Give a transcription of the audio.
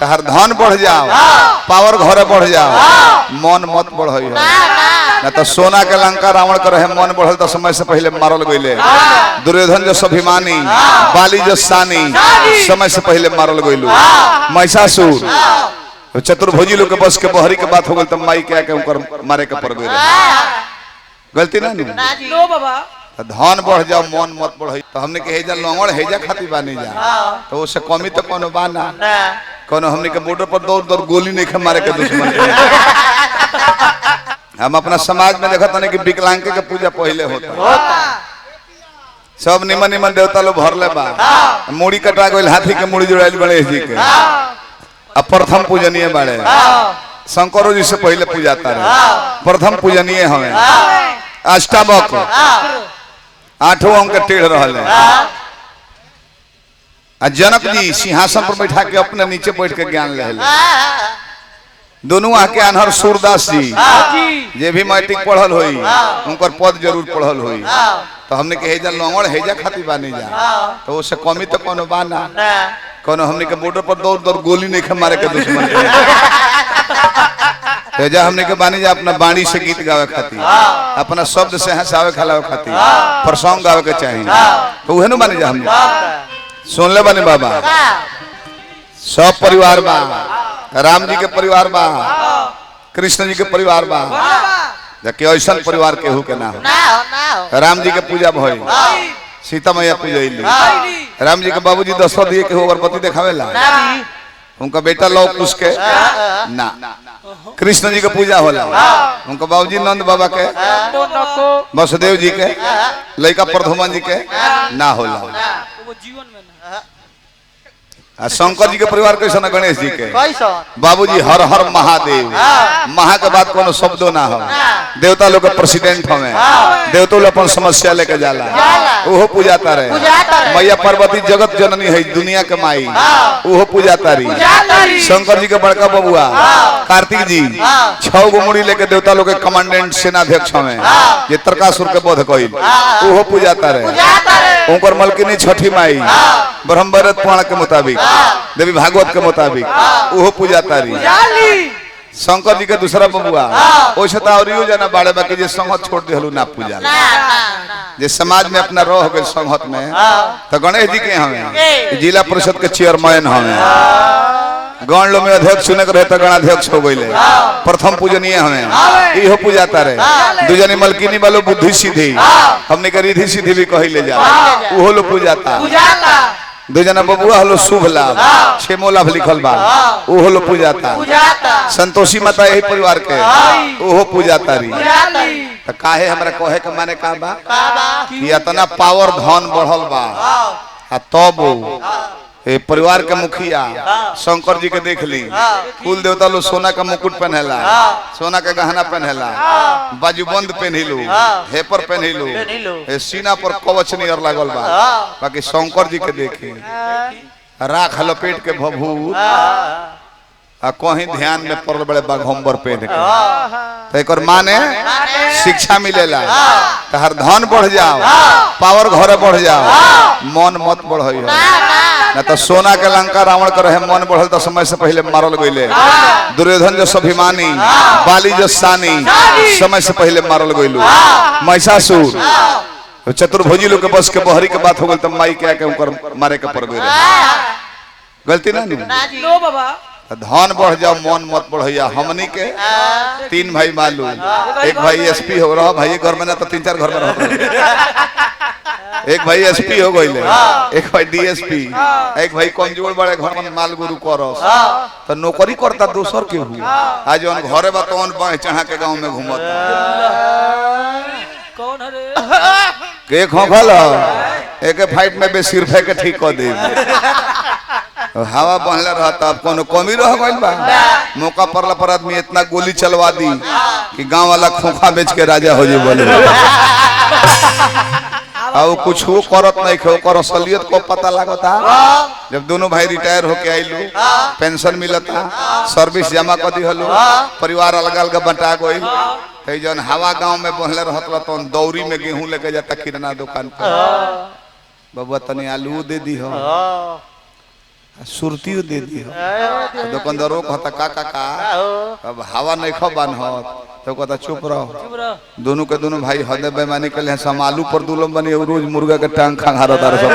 तहर धन बढ़ जाओ, पावर घरे बढ़ जाओ, मन मत बढ़ ना तो सोना के लंका रावण कर मन बढ़ल तो समय से पहले मारल गईले। दुर्योधन जो स्वाभिमानी, बाली जो सानी, समय से पहले मारल गईलू। महिषासुर चतुर्भुजी लोग के बस के बहरी के बात हो गई तो माई क्या के उनकर मारे के पड़ गई। गलती ना नो बाबा। धन बढ़ जाओ, मन मत बढ़। तो हमने के हेजा लंगड़ हेजा खाती बानी जा, तो उससे कमी तो कोनो बाना कोनो। हमने के बॉर्डर पर दौड़ दौड़ गोली नहीं खे मारे के दुश्मन के। हम अपना समाज में देखा था कि विकलांग के पूजा पहले होता, सब निमन निमन देवता लोग भरले बा। मूड़ी कटा गई, हाथी के मूड़ी जुड़ाइल गणेश जी के, अब प्रथम पूजनीय बाड़े। शंकरों जी से पहले पूजाता रहे, प्रथम पूजनीय हमें। अष्टावक 8 अंक के टेढ़ रहले। जनक जी सिंहासन पर बैठा के अपने नीचे बैठ के ज्ञान ले। दोनों आके अनहर सूरदास जी जे भी मैट्रिक पढ़ल होई, उनकर पद जरूर पढ़ल होई। तो हमने के हेजा लंगड़ हेजा खाती बानी जा, तो उससे कमी तो कोनो बाना कोनो। हमने के बॉर्डर पर दौड़ दौड़ गोली नहीं खे मारे के दुश्मन के। हेजा हमने के बानी जा अपना बाणी से गीत गावे खाती, अपना शब्द से हंसावे खिलावे खाती, प्रसंग गावे के चाहिए। तो उहे न बानी जा हमने सुन ले बानी बाबा। सब परिवार बा, राम जी के परिवार बा, कृष्ण जी के परिवार बा, जबकि ऐसा परिवार केहू के ना हो। राम जी के पूजा भई, सीता मैया पूजैली। राम जी के बाबूजी दशरथ दिए के अगरबत्ती देखावेला, उनका बेटा लौ कुश के ना। कृष्ण जी के पूजा होला, उनका बाबूजी नंद बाबा के, वसुदेव जी के, लड़का प्रधुमन जी के ना होला। शंकर जी के परिवार कैसा ना, गणेश जी के बाबूजी हर हर महादेव। महा के बाद कोनो शब्दों ना हो। देवता लोग के प्रेसिडेंट हमें, देवता लोग अपन समस्या लेके जाला, ओहो पूजाता रहे। मैया पार्वती जगत जननी है, दुनिया के माई, ओहो पूजाता रही। शंकर जी के बड़का बबुआ कार्तिक जी 6 गो मुड़ी लेके देवता लोग के कमांडेंट सेनाध्यक्ष हमें, ये तरकासुर के बोध कइल, ओहो पूजाता रहे। उनकर मलकिनी छठी माई ब्रह्मवेद पुराण के मुताबिक, देवी भागवत के मुताबिक, ओहो पूजाता रही। शंकर जी के दूसरा बबुआ वैसे तो और जना बाड़े बाकी जे संगत छोड़ दिहलू ना पूजा, जे समाज में अपना रह गए संगत में। तो गणेश जी के हमें जिला परिषद के चेयरमैन हमें, गण लोग में अध्यक्ष चुने रहे तो गणाध्यक्ष हो गए। प्रथम पूजनीय हमें इहो पूजाता रहे। दूजनी मलकिनी वालों बुद्धि सीधी, हमने के रिधि सीधी भी कही ले जा, ओहो लोग पूजाता। दो जना बबुआ हलो शुभ लाभ, 6 लाभ लिखल बा, ओहो लो पूजाता। संतोषी माता यही परिवार के, ओहो पूजाता रही। तो काहे हमरा कहे के माने का बा कि इतना पावर धन बढ़ल बा, तब परिवार के मुखिया शंकर जी के देख ली, कुल देवता लोग सोना का मुकुट पहनेला, सोना के गहना पहनेला, बाजूबंद पहनिलू, हेपर पहनिलू, सीना पर कवच नियर लागल बा। बाकी शंकर जी के देखी राख लपेट के भभूत, कहीं ध्यान में पड़ल बड़े बाघम्बर पहन के। तो एक माने शिक्षा मिलेला, तहर धन बढ़ जाओ, पावर घरे बढ़ जाओ, मन मत बढ़ ना तो सोना के लंका रावण कर मन बढ़ल तो समय से पहले मारल गईले। दुर्योधन जो स्वाभिमानी, बाली जो सानी, समय से पहले मारल गईलू। महिषासुर चतुर्भुजी लोग के बस के बहरी के बात हो गई तो माई क्या के उनकर मारे के पड़ गई। गलती ना नो बाबा। धन बढ़ जाओ, मन मत बढ़िया। हमनी के 3 भाई मालूम, एक भाई एसपी हो रहा भाई घर में ना तो 3-4 घर में रहा। एक भाई एसपी हो गई, एक भाई डीएसपी, एक भाई कंजूर बड़े घर में माल गुरु करस। तो नौकरी करता दोसर के हुआ, आज उन घरे बा तो बाएं चढ़ा के गांव में घूमता। कौन हरे के खोखल एक फाइट में बे सिर फेंक के ठीक कर दे। हवा बहले रहता, अब कोनो कमी रह गइल बा। मौका पड़ला पर आदमी इतना गोली चलवा दी कि गांव वाला खोखा बेच के राजा हो जाए बोले। और कुछ वो करत नहीं खे, ओकर असलियत को पता लगता जब दोनों भाई रिटायर होके आइलू, पेंशन मिलता, सर्विस जमा कर दिहलू, परिवार अलग अलग बंटा गई। तो जन हवा गांव में बहले रहत तो दौरी में गेहूं लेके जाता किराना दुकान पर, बबुआ तनी आलू दे दी हो। सुरतियो दे दी दुकानदारों कहता का अब हवा नहीं खो बन हो तो कहता चुप रहो दोनों के दोनों भाई हद बेमानी के लिए हम आलू पर दुलम बनी रोज मुर्गा के टांग खंगारदार सब